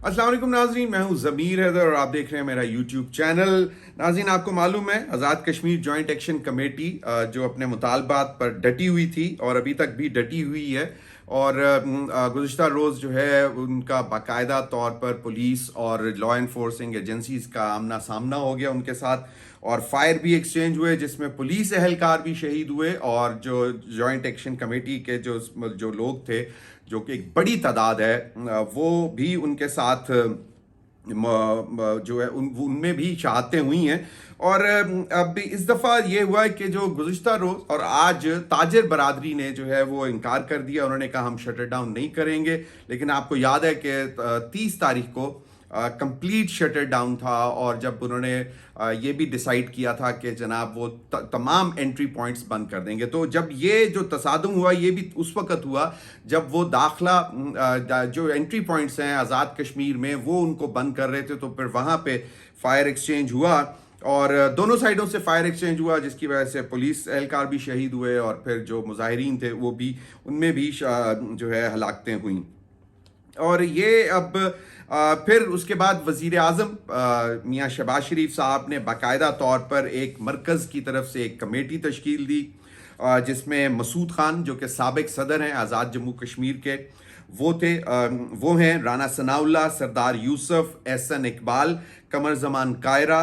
अस्सलाम वालेकुम नाज़रीन, मैं हूं ज़मीर हैदर और आप देख रहे हैं मेरा यूट्यूब चैनल। नाज़रीन, आपको मालूम है Azad Kashmir joint action committee जो अपने मुतालबात पर डटी हुई थी और अभी तक भी डटी हुई है। और गुज़िश्ता रोज़ जो है उनका बाकायदा तौर पर पुलिस और लॉ इन्फोर्सिंग एजेंसीज़ का आमना सामना हो गया उनके साथ, और फायर भी एक्सचेंज हुए जिसमें पुलिस एहलकार भी शहीद हुए और जो जॉइंट एक्शन कमेटी के जो जो लोग थे, जो कि एक बड़ी तादाद है, वो भी उनके साथ जो है उनमें भी शहादतें हुई हैं। और अब इस दफ़ा ये हुआ है कि जो गुज़िश्ता रोज़ और आज ताजिर बरादरी ने जो है वो इनकार कर दिया। उन्होंने कहा हम शटर डाउन नहीं करेंगे, लेकिन आपको याद है कि 30 तारीख को कंप्लीट शटर डाउन था, और जब उन्होंने ये भी डिसाइड किया था कि जनाब वो तमाम एंट्री पॉइंट्स बंद कर देंगे। तो जब ये जो तसादुम हुआ ये भी उस वक़्त हुआ जब वो दाखिला जो एंट्री पॉइंट्स हैं आज़ाद कश्मीर में वो उनको बंद कर रहे थे, तो फिर वहाँ पे फायर एक्सचेंज हुआ और दोनों साइडों से फायर एक्सचेंज हुआ, जिसकी वजह से पुलिस एहलकार भी शहीद हुए और फिर जो मुजाहिरीन थे वो भी, उनमें भी जो है हलाकतें हुई। और ये अब फिर उसके बाद वज़ीर आज़म मियाँ शहबाज शरीफ साहब ने बाकायदा तौर पर एक मरकज़ की तरफ से एक कमेटी तश्कील दी, जिसमें मसूद खान जो कि साबिक सदर हैं आज़ाद जम्मू कश्मीर के, वो थे, वो हैं राना सनाउल्लाह, सरदार यूसुफ, एहसन इकबाल, कमर जमान कायरा,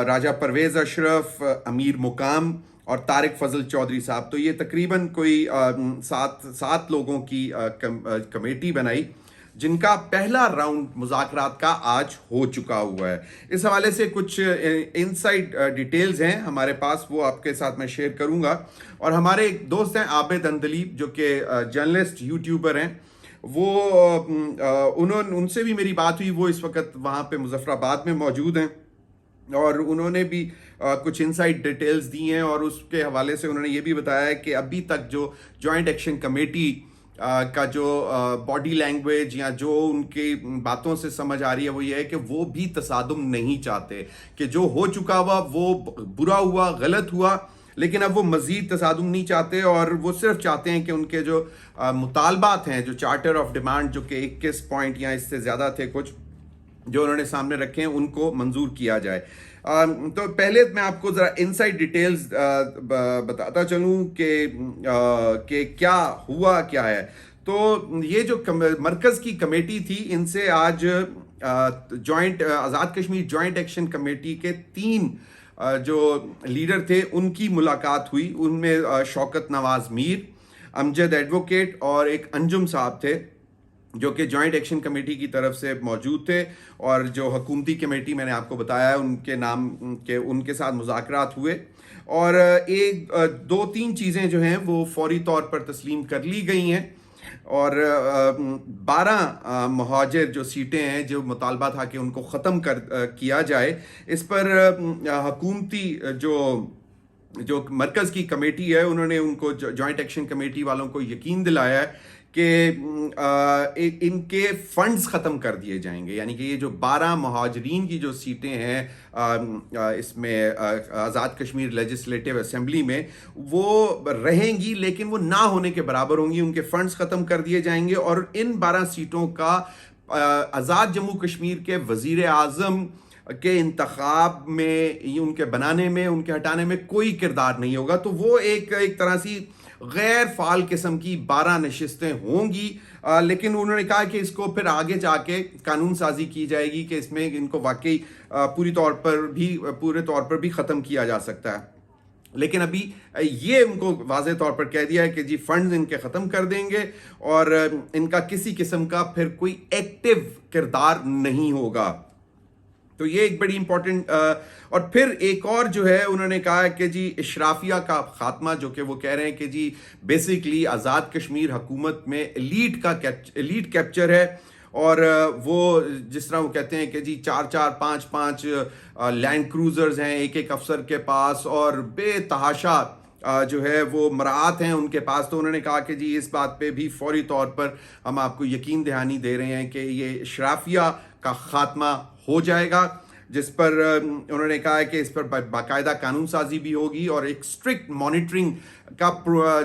राजा परवेज़ अशरफ, अमीर मुकाम और तारिक फजल चौधरी साहब। तो ये तकरीबन कोई सात लोगों की कमेटी बनाई, जिनका पहला राउंड मुज़ाकरात का आज हो चुका हुआ है। इस हवाले से कुछ इनसाइड डिटेल्स हैं हमारे पास, वो आपके साथ मैं शेयर करूंगा। और हमारे एक दोस्त हैं आबिद अंदलीब जो कि जर्नलिस्ट यूट्यूबर हैं, वो उनसे भी मेरी बात हुई। वो इस वक्त वहाँ पे मुजफ्फराबाद में मौजूद हैं और उन्होंने भी कुछ इनसाइड डिटेल्स दी हैं, और उसके हवाले से उन्होंने ये भी बताया है कि अभी तक जो जॉइंट एक्शन कमेटी का जो बॉडी लैंग्वेज या जो उनकी बातों से समझ आ रही है वो ये है कि वो भी तसादुम नहीं चाहते, कि जो हो चुका हुआ वो बुरा हुआ, गलत हुआ, लेकिन अब वो मज़ीद तसादुम नहीं चाहते और वो सिर्फ चाहते हैं कि उनके जो मुतालबात हैं, जो चार्टर ऑफ डिमांड जो कि 21 पॉइंट या इससे ज़्यादा थे कुछ जो उन्होंने सामने रखे हैं, उनको मंजूर किया जाए। तो पहले मैं आपको ज़रा इनसाइड डिटेल्स बताता चलूँ कि क्या हुआ क्या है। तो ये जो मरकज़ की कमेटी थी, इनसे आज joint Azad Kashmir joint action committee के 3 जो लीडर थे उनकी मुलाकात हुई। उनमें शौकत नवाज मीर, अमजद एडवोकेट और एक अंजुम साहब थे जो कि जॉइंट एक्शन कमेटी की तरफ से मौजूद थे, और जो हुकूमती कमेटी मैंने आपको बताया उनके नाम के उनके साथ मुज़ाकरात हुए। और एक 2-3 चीज़ें जो हैं वो फौरी तौर पर तस्लीम कर ली गई हैं, और 12 महाजिर जो सीटें हैं जो मुतालबा था कि उनको ख़त्म किया जाए, इस पर हुकूमती जो मरकज़ की कमेटी है उन्होंने उनको जॉइंट एक्शन कमेटी वालों को यकीन दिलाया है कि इनके फंड्स ख़त्म कर दिए जाएंगे। यानी कि ये जो 12 महाजरीन की जो सीटें हैं इसमें आज़ाद कश्मीर लेजिस्लेटिव असेंबली में वो रहेंगी, लेकिन वो ना होने के बराबर होंगी। उनके फंड्स ख़त्म कर दिए जाएंगे और इन 12 सीटों का आज़ाद जम्मू कश्मीर के वज़ीर आज़म के इंतखाब में, उनके बनाने में, उनके हटाने में कोई किरदार नहीं होगा। तो वो एक तरह से गैर फाल किस्म की 12 नशिस्तें होंगी, लेकिन उन्होंने कहा कि इसको फिर आगे जाके कानून साजी की जाएगी कि इसमें इनको वाकई पूरे तौर पर भी ख़त्म किया जा सकता है। लेकिन अभी ये उनको वाज़े तौर पर कह दिया है कि जी फंड्स इनके ख़त्म कर देंगे और इनका किसी किस्म का फिर कोई एक्टिव किरदार नहीं होगा। तो ये एक बड़ी इंपॉर्टेंट, और फिर एक और जो है उन्होंने कहा है कि जी इशराफिया का खात्मा, जो कि वो कह रहे हैं कि जी बेसिकली आज़ाद कश्मीर हुकूमत में एलीट कैप्चर है, और वो जिस तरह वो कहते हैं कि जी 4-4, 5-5 लैंड क्रूजर्स हैं एक अफसर के पास, और बेतहाशा जो है वो मराहत हैं उनके पास। तो उन्होंने कहा कि जी इस बात पे भी फौरी तौर पर हम आपको यकीन दहानी दे रहे हैं कि ये इशराफिया का खात्मा हो जाएगा। जिस पर उन्होंने कहा है कि इस पर बाकायदा कानून साजी भी होगी और एक स्ट्रिक्ट मॉनिटरिंग का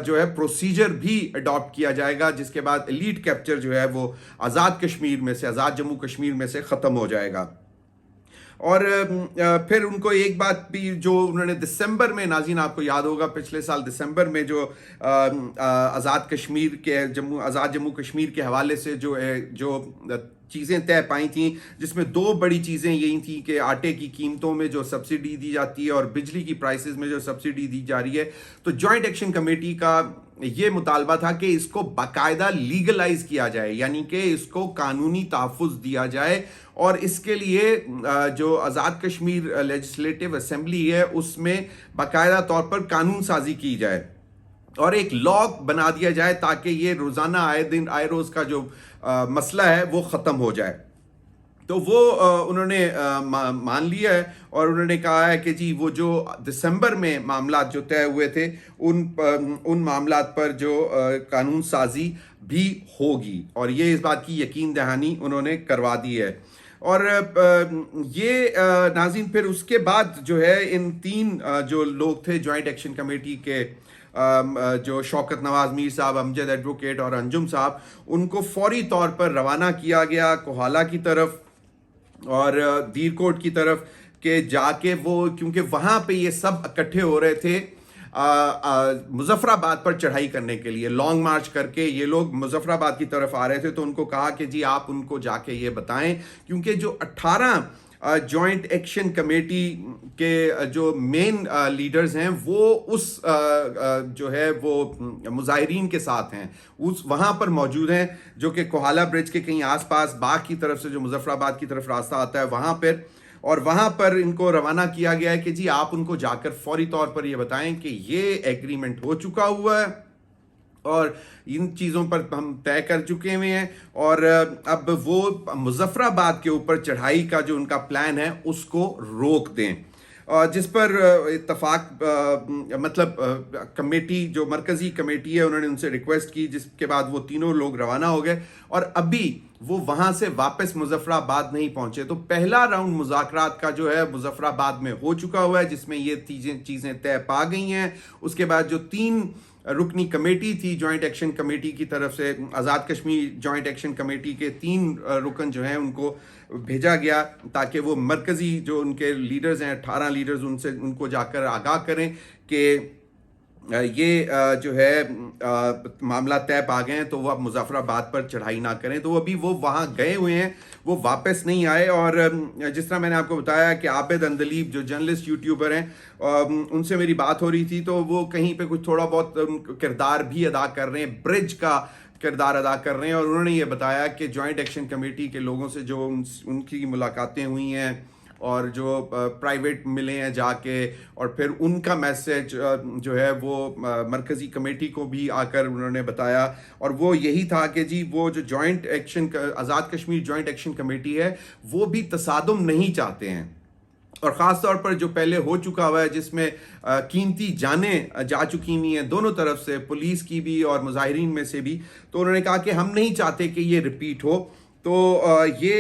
जो है प्रोसीजर भी अडॉप्ट किया जाएगा, जिसके बाद एलीट कैप्चर जो है वो आज़ाद कश्मीर में से, आज़ाद जम्मू कश्मीर में से ख़त्म हो जाएगा। और फिर उनको एक बात भी जो उन्होंने दिसंबर में, नाज़रीन आपको याद होगा पिछले साल दिसंबर में जो आज़ाद कश्मीर के आज़ाद जम्मू कश्मीर के हवाले से जो चीज़ें तय पाई थी, जिसमें दो बड़ी चीज़ें यही थी कि आटे की कीमतों में जो सब्सिडी दी जाती है और बिजली की प्राइसेस में जो सब्सिडी दी जा रही है। तो जॉइंट एक्शन कमेटी का ये मुतालबा था कि इसको बाकायदा लीगलाइज किया जाए, यानी कि इसको कानूनी तहफ़्फ़ुज़ दिया जाए, और इसके लिए जो आज़ाद कश्मीर लेजिस्लेटिव असम्बली है उसमें बाकायदा तौर पर कानून साजी की जाए और एक लॉ बना दिया जाए ताकि ये रोज़ाना आए रोज़ का जो मसला है वो ख़त्म हो जाए। तो वो उन्होंने मान लिया है और उन्होंने कहा है कि जी वो जो दिसंबर में मामला जो तय हुए थे उन मामलात पर जो कानून साजी भी होगी, और ये इस बात की यकीन दहानी उन्होंने करवा दी है। और ये नाज़रीन फिर उसके बाद जो है इन तीन जो लोग थे जॉइंट एक्शन कमेटी के, जो शौकत नवाज मीर साहब, अमजद एडवोकेट और अंजुम साहब, उनको फौरी तौर पर रवाना किया गया कोहाला की तरफ और दीरकोट की तरफ के जाके वो, क्योंकि वहाँ पे ये सब इकट्ठे हो रहे थे मुजफ्फराबाद पर चढ़ाई करने के लिए, लॉन्ग मार्च करके ये लोग मुजफ्फराबाद की तरफ आ रहे थे। तो उनको कहा कि जी आप उनको जाके ये बताएं, क्योंकि जो 18 जॉइंट एक्शन कमेटी के जो मेन लीडर्स हैं वो उस जो है वो मुजाहिरीन के साथ हैं, उस वहाँ पर मौजूद हैं, जो कि कोहाला ब्रिज के कहीं आसपास बाग की तरफ से जो मुजफ्फराबाद की तरफ रास्ता आता है वहाँ पर, और वहाँ पर इनको रवाना किया गया है कि जी आप उनको जाकर फौरी तौर पर ये बताएं कि ये एग्रीमेंट हो चुका हुआ है और इन चीज़ों पर हम तय कर चुके हुए हैं, और अब वो मुजफ्फराबाद के ऊपर चढ़ाई का जो उनका प्लान है उसको रोक दें, जिस पर इत्तफाक मतलब कमेटी जो मरकज़ी कमेटी है उन्होंने उनसे रिक्वेस्ट की, जिसके बाद वो तीनों लोग रवाना हो गए और अभी वो वहाँ से वापस मुजफ्फराबाद नहीं पहुँचे। तो पहला राउंड मुज़ाकरात का जो है मुजफ्फराबाद में हो चुका हुआ है, जिसमें ये चीज़ें तय पा गई हैं। उसके बाद जो 3 रुकनी कमेटी थी जॉइंट एक्शन कमेटी की तरफ से, Azad Kashmir joint action committee के 3 रुकन जो हैं उनको भेजा गया ताकि वो मरकज़ी जो उनके लीडर्स हैं 18 लीडर्स उनको जाकर आगाह करें कि ये जो है मामला तय पा गए हैं, तो वो अब मुजफ्फराबाद पर चढ़ाई ना करें। तो अभी वो वहाँ गए हुए हैं, वो वापस नहीं आए। और जिस तरह मैंने आपको बताया कि आबिद अंदलीब जो जर्नलिस्ट यूट्यूबर हैं, उनसे मेरी बात हो रही थी, तो वो कहीं पे कुछ थोड़ा बहुत किरदार भी अदा कर रहे हैं, ब्रिज का किरदार अदा कर रहे हैं। और उन्होंने ये बताया कि जॉइंट एक्शन कमेटी के लोगों से जो उनकी मुलाकातें हुई हैं और जो प्राइवेट मिले हैं जाके, और फिर उनका मैसेज जो है वो मरकज़ी कमेटी को भी आकर उन्होंने बताया, और वो यही था कि जी वो जो joint action Azad Kashmir joint action committee है वो भी तसादुम नहीं चाहते हैं, और ख़ास तौर पर जो पहले हो चुका हुआ है जिसमें कीमती जानें जा चुकी हुई हैं दोनों तरफ से, पुलिस की भी और मुजाहिरीन में से भी। तो उन्होंने कहा कि हम नहीं चाहते कि ये रिपीट हो। तो ये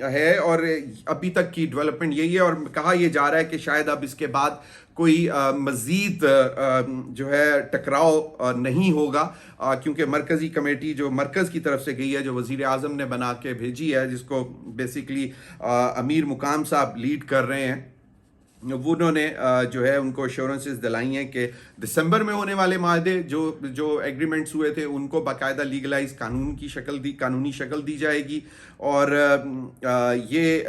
है, और अभी तक की डेवलपमेंट यही है, और कहा यह जा रहा है कि शायद अब इसके बाद कोई मज़ीद जो है टकराव नहीं होगा, क्योंकि मरकज़ी कमेटी जो मरकज़ की तरफ से गई है, जो वज़ीर आज़म ने बना के भेजी है, जिसको बेसिकली अमीर मुकाम साहब लीड कर रहे हैं, वो उन्होंने जो है उनको एश्योरेंसेस दिलाई हैं कि दिसंबर में होने वाले माहदे जो एग्रीमेंट्स हुए थे उनको बाकायदा लीगलाइज कानूनी शक्ल दी जाएगी। और ये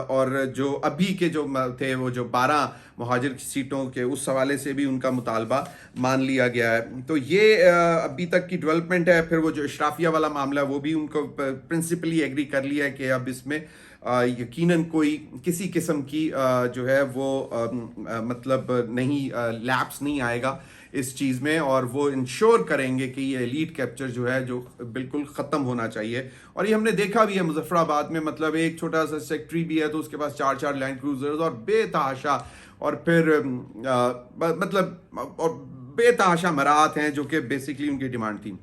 और जो अभी के जो थे वो जो 12 मुहाजिर सीटों के, उस हवाले से भी उनका मुतालबा मान लिया गया है। तो ये अभी तक की डेवलपमेंट है। फिर वो जो इशराफिया वाला मामला, वो भी उनको प्रिंसिपली एग्री कर लिया है कि अब इसमें यकीनन कोई किसी किस्म की जो है वो मतलब नहीं लैप्स नहीं आएगा इस चीज़ में, और वो इंश्योर करेंगे कि ये एलीट कैप्चर जो है जो बिल्कुल ख़त्म होना चाहिए। और ये हमने देखा भी है मुजफ्फराबाद में, मतलब एक छोटा सा सेक्ट्री भी है तो उसके पास 4-4 लैंड क्रूजर्स और बेतहाशा, और फिर मतलब और बेतहाशा मराहत हैं जो कि बेसिकली उनकी डिमांड थी।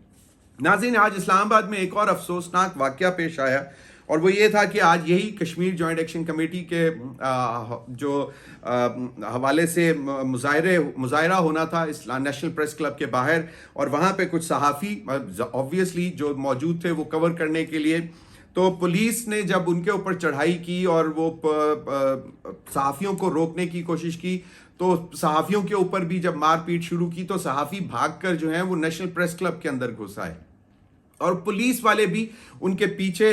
नाज़रीन, आज इस्लामाबाद में एक और अफसोसनाक वाक़या पेश आया, اور وہ یہ تھا کہ آج یہی کشمیر جوائنٹ ایکشن کمیٹی کے جو حوالے سے مظاہرہ ہونا تھا اس نیشنل پریس کلب کے باہر، اور وہاں پہ کچھ صحافی آبویسلی جو موجود تھے وہ کور کرنے کے لیے، تو پولیس نے جب ان کے اوپر چڑھائی کی اور وہ صحافیوں کو روکنے کی کوشش کی، تو صحافیوں کے اوپر بھی جب مار پیٹ شروع کی تو صحافی بھاگ کر جو ہیں وہ نیشنل پریس کلب کے اندر گھس آئے، اور پولیس والے بھی ان کے پیچھے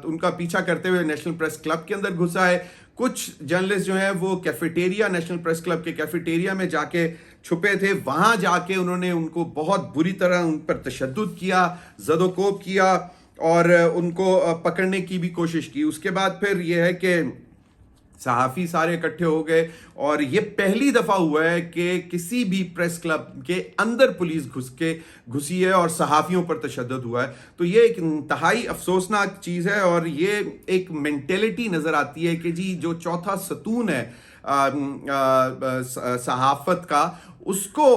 ان کا پیچھا کرتے ہوئے نیشنل پریس کلب کے اندر گھس آئے۔ کچھ جرنلسٹ جو ہیں وہ کیفیٹیریا، نیشنل پریس کلب کے کیفیٹیریا میں جا کے چھپے تھے، وہاں جا کے انہوں نے ان کو بہت بری طرح ان پر تشدد کیا، زد و کوب کیا اور ان کو پکڑنے کی بھی کوشش کی۔ اس کے بعد پھر یہ ہے کہ صحافی سارے اکٹھے ہو گئے، اور یہ پہلی دفعہ ہوا ہے کہ کسی بھی پریس کلب کے اندر پولیس گھسی ہے اور صحافیوں پر تشدد ہوا ہے۔ تو یہ ایک انتہائی افسوسناک چیز ہے، اور یہ ایک مینٹیلٹی نظر آتی ہے کہ جی جو چوتھا ستون ہے صحافت کا، اس کو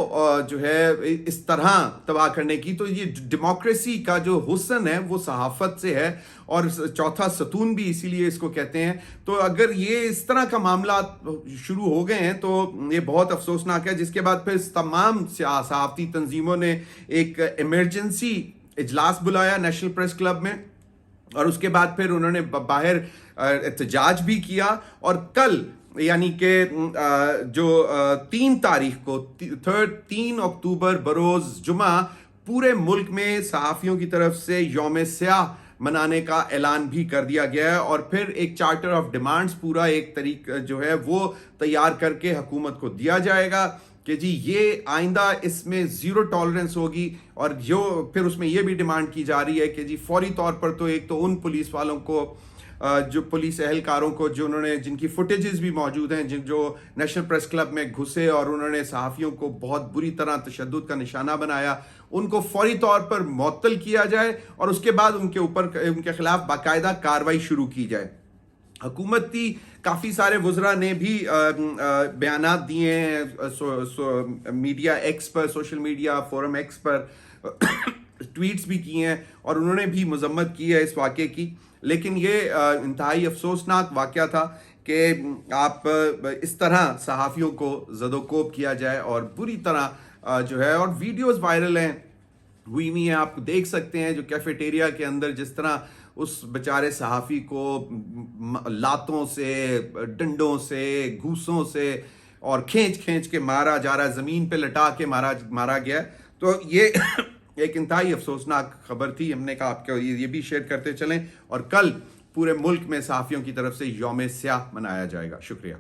جو ہے اس طرح تباہ کرنے کی، تو یہ ڈیموکریسی کا جو حسن ہے وہ صحافت سے ہے، اور چوتھا ستون بھی اسی لیے اس کو کہتے ہیں۔ تو اگر یہ اس طرح کا معاملات شروع ہو گئے ہیں تو یہ بہت افسوسناک ہے، جس کے بعد پھر تمام صحافتی تنظیموں نے ایک ایمرجنسی اجلاس بلایا نیشنل پریس کلب میں، اور اس کے بعد پھر انہوں نے باہر احتجاج بھی کیا، اور کل یعنی کہ جو 3 تاریخ کو 3 اکتوبر بروز جمعہ پورے ملک میں صحافیوں کی طرف سے یوم سیاہ منانے کا اعلان بھی کر دیا گیا ہے، اور پھر ایک چارٹر آف ڈیمانڈز پورا ایک طریقہ جو ہے وہ تیار کر کے حکومت کو دیا جائے گا کہ جی یہ آئندہ اس میں زیرو ٹالرنس ہوگی، اور جو پھر اس میں یہ بھی ڈیمانڈ کی جا رہی ہے کہ جی فوری طور پر تو ایک تو ان پولیس والوں کو، جو پولیس اہلکاروں کو جن کی فوٹیجز بھی موجود ہیں، جو نیشنل پریس کلب میں گھسے اور انہوں نے صحافیوں کو بہت بری طرح تشدد کا نشانہ بنایا، ان کو فوری طور پر معطل کیا جائے، اور اس کے بعد ان کے خلاف باقاعدہ کارروائی شروع کی جائے۔ حکومتی کافی سارے وزراء نے بھی بیانات دیے ہیں میڈیا ایکس پر، سوشل میڈیا فورم ایکس پر ٹویٹس بھی کیے ہیں، اور انہوں نے بھی مذمت کی ہے اس واقعے کی۔ لیکن یہ انتہائی افسوسناک واقعہ تھا کہ آپ اس طرح صحافیوں کو زد و کوب کیا جائے، اور بری طرح جو ہے، اور ویڈیوز وائرل ہوئی ہیں، آپ دیکھ سکتے ہیں جو کیفیٹیریا کے اندر جس طرح اس بیچارے صحافی کو لاتوں سے، ڈنڈوں سے، گھوسوں سے اور کھینچ کے مارا جا رہا ہے، زمین پہ لٹا کے مارا گیا۔ تو یہ ایک انتہائی افسوسناک خبر تھی، ہم نے کہا آپ کو یہ بھی شیئر کرتے چلیں، اور کل پورے ملک میں صحافیوں کی طرف سے یوم سیاہ منایا جائے گا۔ شکریہ۔